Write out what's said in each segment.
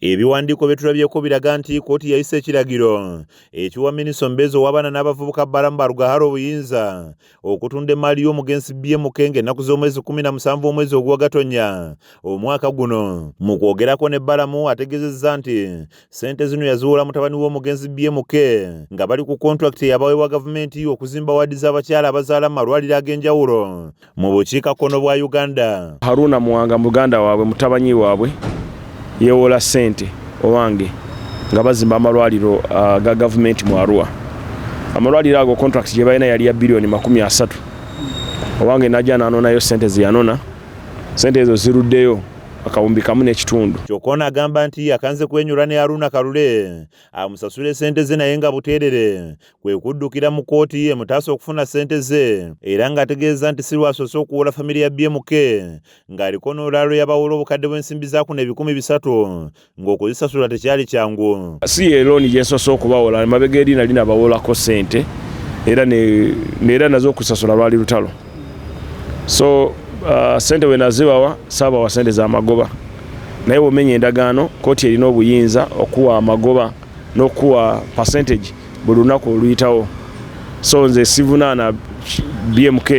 Ebiwandiiko byetulabyeko biraga nti kkooti yayise ekiragiro ekiwa minisita omubeezi ow'abaana n'abavubuka Balamu Balugahaala obuyinza okutunda emmaali y'omugenzi BMK ng'ennaku z'omwezi 17 omwezi ogwa Gatonnya omwaka guno. Mu kwogerako ne Balamu ategeezezza nti ssente zino yaziwola mutabani w'omugenzi BMK nga bali ku kontulakiti eyabaweebwa gavumenti okuzimba waadi z'abakyala abazaala mu malwaliro ag'enjawulo mu bukiikakkono bwa Uganda. Haruna Muwanga muganda waabwe mutabani waabwe yewola sente owange nga bazimba amalwaliro ga gavumenti mu Arua. Amalwaliro ago contract gye balina yali ya bilioni 30. Owange najja n'anonayo sente ze yanona. Sente ezo ziruddeyo akawumbi kamu n'ekitundu. Kyokka agamba nti akanze kwenyula ne Haruna Kalule amusasule sente ze naye nga buteerere kwe kuddukira mu kkooti emutaasa okufuna sente ze, era ng'ategeeza nti si lwasose okuwola famire ya BMK ng'aliko n'olwalo yabawola obukadde bw'ensimbi za kuno 300 ng'okuzisasula tekyali kyangu. Si ye looni gye nsose okubawola, emabega eri nali nabawolako sente era nazo okusasula lwali lutalo. So sente we nazibawa saabawa sente za magoba, naye bw'omenya endagaano kkooti erina obuyinza okuwa amagoba n'okuwa percentage buli lunaku oluyitawo. So nze sivunaana BMK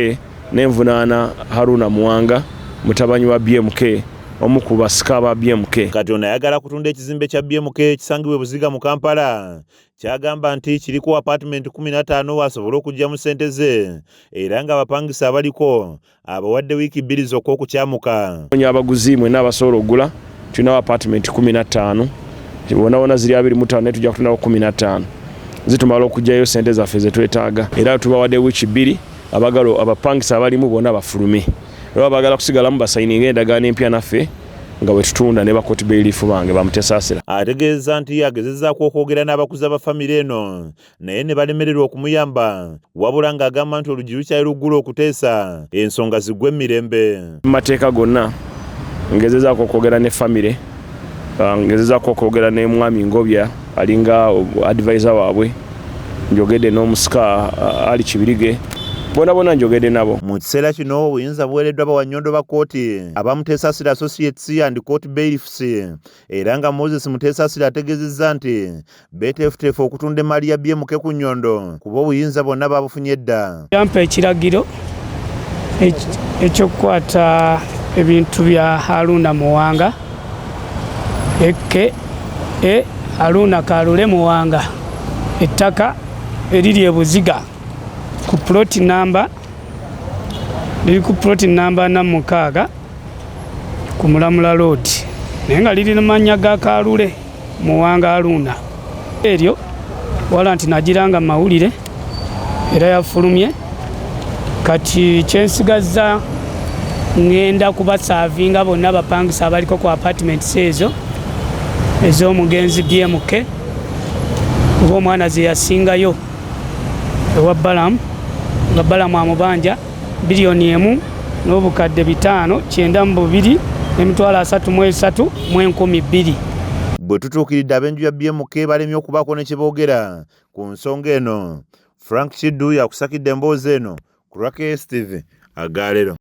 nenvunaana Haruna Muwanga mutabani wa BMK omu ku basika ba BMK. Kati ono ayagala kutunda ekizimbe kya BMK kisangibwe Buziga mu Kampala kyagamba nti kiriko apartment 15 asobole okuggyamu ssente ze era nga abapangisa abaliko abawadde wiiki 2 zokka okukyamuka. Abaguzi mwenna abasobola okugula tulina apartment 15 wona ziri 25 ne tujja kutundawo 15 zitumala okuggyayo ssente zaffe ze twetaaga era tubawadde wiiki 2 abagalo abapangisa abalimu bonna bafulume. Lwa bagala kusigalamu basayininga endagaano empya naffe nga bwe tutunda ne bakoti beelifu bange bamutesaasira. Ategeeza nti agezezzaako okwogera n'abakuza ba famire eno naye ne balemererwa okumuyamba, wabula ng'agamba nti oluggi lukyali luggula okuteesa ensonga ziggwe mirembe. Mu mateeka gonna ngezezzaako okwogera ne famire, ngezezzaako okwogera ne Mwami Ngobya alinga advisor waabwe, njogedde n'omusika Ali Kibirige, bona njogedde nabo. Mu kiseera kino obuyinza buweereddwa bawannyondo ba kkooti abamuteesaasira Associates and Court Bailiffs, era nga Moses Muteesaasira ategeezezza nti beeteefuteefu okutunda emmaali ya BMK ku nnyondo kuba obuyinza bonna babufunye dda. Yampa ekiragiro ekyokukwata ebintu bya Haruna Muwanga Haruna Kalule Muwanga, ettaka eriri e Buziga ku plot number liri ku plot number 46 ku Mulamula Road, naye nga liri n'amannya ga Kalule Muwanga Haruna. Eryo wala nti nagiranga mawulire era yafulumye. Kati kyensigazza ngenda kubasaavinga bonna abapangisa abaliko ku apartments ezo ez'omugenzi BMK kuba omwana ze yasingayo ewa Balamu nga Balamu amubanja bilioni 1 n'obukadde 5 9 233 1012. Bwe tutuukiridde ab'enju ya BMK balemye okubaako ne kye boogera ku nsonga eno. Frank Kiddu yakusakidde emboozi eno ku Rakesh TV Agaalero.